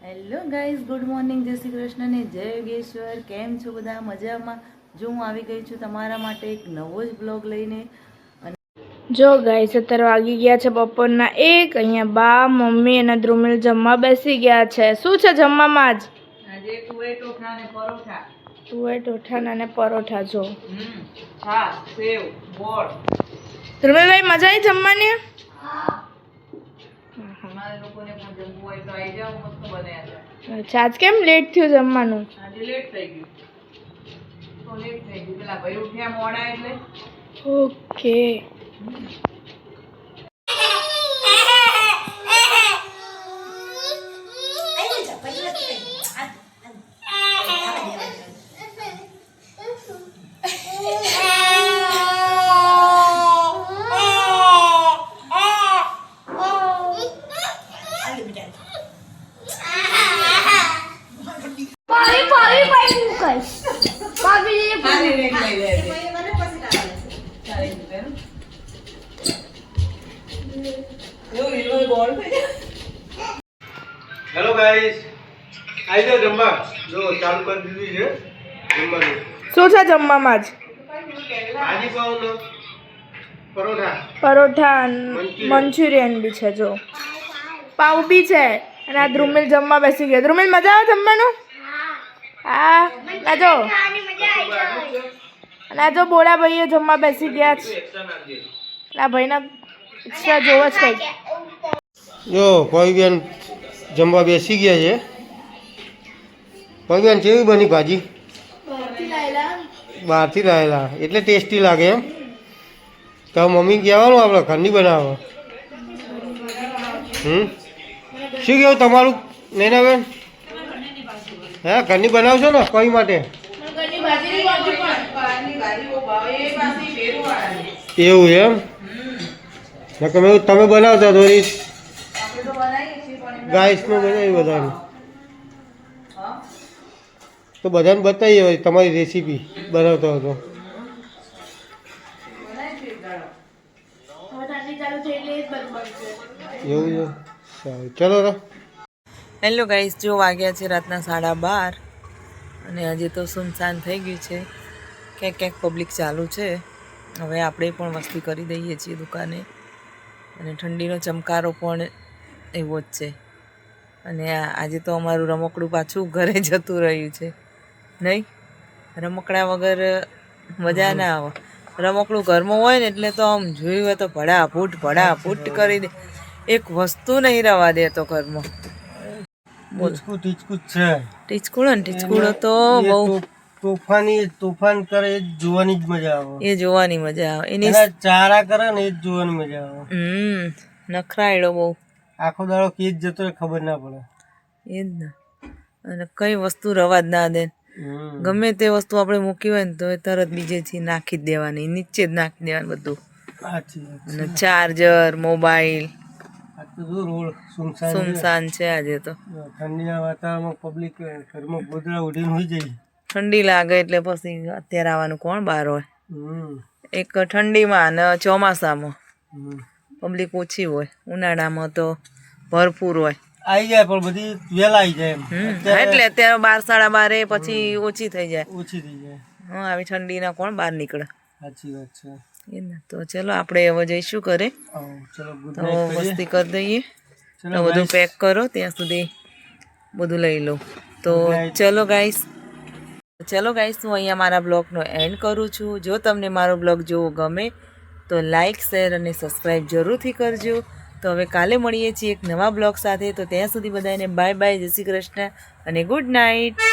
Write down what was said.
Hello guys, good morning, જય શ્રી કૃષ્ણ ને જય યોગેશ્વર. કેમ છો બધા? મજામાં? જો હું આવી ગઈ છું તમારા માટે એક નવો જ બ્લોગ લઈને. જો ગાઈઝ, અત્યારે વાગી ગયા છે બપોરના 1. અહીંયા બા, મમ્મી અને દ્રુમિલ જમવા બેસી ગયા છે. શું છે જમવામાં આજ? આજે તુવેર ટોઠા અને પરોઠા. તુવેર ટોઠા અને પરોઠા. જો છાશ, સેવ, ગોળ. દ્રુમિલભાઈ, મજા આવી જમવાની? અચ્છા, આજ કેમ લેટ થયું જમવાનું? આજે લેટ થઈ ગયું. પેલા ભાઈ ઉઠ્યા મોડા એટલે. ઓકે. હેલો ગાઈસ, આવી જાઓ જમવા. જો ચાલુ કરી દીધી છે જમવાનું. શું છે જમવામાં આજ? ભાજી પાઉં, પરોઠા, મંચુરિયન બી છે. જો પાઉં બી છે. અને આ દ્રુમિલ જમવા બેસી ગયા. દ્રુમિલ, મજા આવે જમવાનું? હા. આ જો અને આ જો બોળા ભાઈએ જમવા બેસી ગયા છે. આ ભાઈના એક્સ્ટ્રા જોવા જ કંઈક. જો કોઈ બેન જમવા બેસી ગયા છે. કોઈ બેન કેવી બની ભાજી? બહારથી લાવેલા એટલે ટેસ્ટી લાગે એમ. તો મમ્મી કહેવાનું આપણે ઘરની બનાવો. શું કહેવું તમારું નૈના બેન? હા, ઘરની બનાવશો ને? કઈ માટે? એવું એમ? તમે બનાવતા તો ગાઈસનું બનાવી બધાને, તો બધાને બતાવીએ તમારી રેસીપી બનાવતો હતો. એવું છે? સારું, ચલો તો. હેલો ગાઈસ, જો વાગ્યા છે રાતના 12:30 અને હજી તો સુનસાન થઈ ગયું છે. ક્યાંક ક્યાંક પબ્લિક ચાલુ છે. હવે આપણે પણ મસ્તી કરી દઈએ છીએ દુકાને. અને ઠંડીનો ચમકારો પણ એવો જ છે. અને આજે તો અમારું રમકડું પાછું ઘરે જતું રહ્યું છે. નહીં, રમકડા વગર મજા ના આવે. રમકડું ઘરમાં હોય ને એટલે તો આમ જોયું હોય તો ભડાફૂટ કરી દે. એક વસ્તુ નહીં રવા દે તો ઘરમાં. ટીચકુડો તો બહુ તોફાન કરે, એ જોવાની જ મજા આવે. એ જોવાની મજા આવે. એની ચારા કરે ને એ જોવાની મજા આવે. નખરાયડો બહુ. આખો દાડો કેજ જતો ખબર ના પડે. એ જ ને. અને કઈ વસ્તુ રવા જ ના દે. ગમે તે વસ્તુ આપણે મૂકી હોય ને તો એ તરત બીજેથી નાખી જ દેવાની, નીચે જ નાખી દેવાનું બધું. અને ચાર્જર, મોબાઈલ સુમસાન છે આજે તો. ઠંડીના વાતાવરણમાં પબ્લિક ઘરમાં ગોદડા ઉડીને હોઈ જાય. ઠંડી લાગે એટલે પછી અત્યારે આવવાનું કોણ બહાર હોય. એક ઠંડીમાં અને ચોમાસામાં પબ્લિક ઓછી હોય. ઉનાળામાં તો ભરપૂર હોય. આવી જાય પણ બધી વહેલા આવી જાય એમ. એટલે અત્યારે 12, 12:30 પછી ઓછી થઈ જાય. હા, આવી ઠંડીના કોણ બહાર નીકળે. સાચી વાત છે. એ ને તો ચલો આપણે હવે જઈશું ઘરે. તો મસ્તી કરી દઈએ. તો બધું પેક કરો, ત્યાં સુધી બધું લઈ લો. તો ચલો ગાઈસ, હું અહીંયા મારા બ્લોગનો એન્ડ કરું છું. જો તમને મારો બ્લોગ જોવો ગમે તો લાઈક, શેર અને સબસ્ક્રાઈબ જરૂરથી કરજો. તો હવે કાલે મળીએ છીએ એક નવા બ્લોગ સાથે. તો ત્યાં સુધી બધાને બાય બાય, જય શ્રી કૃષ્ણ અને ગુડ નાઇટ.